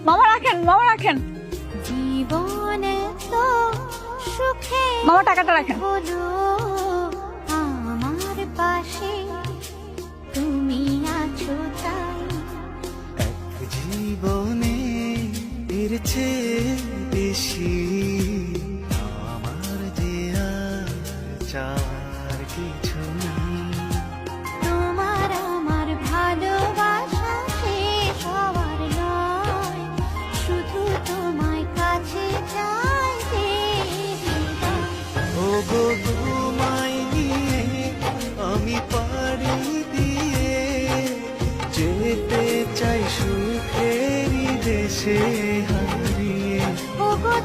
মামা রাখেন, মামা রাখেন, জীবনে তো সুখে মামা টাকাটা রাখেন। হলো আমার পাশে তুমি আছো তাই। এক জীবনে এর চেয়ে বেশি আমার যে আর চার কিছু নেই। তোমার আমার ভালোবাসা শেষ হওয়ার নয়, শুধু তোমায় কাছে চাইতে হৃদয়। ও গো তোমায় নিয়ে আমি পাড়ি দিয়ে যেতে চাই সুখেরই দেশে হারিয়ে। ওগো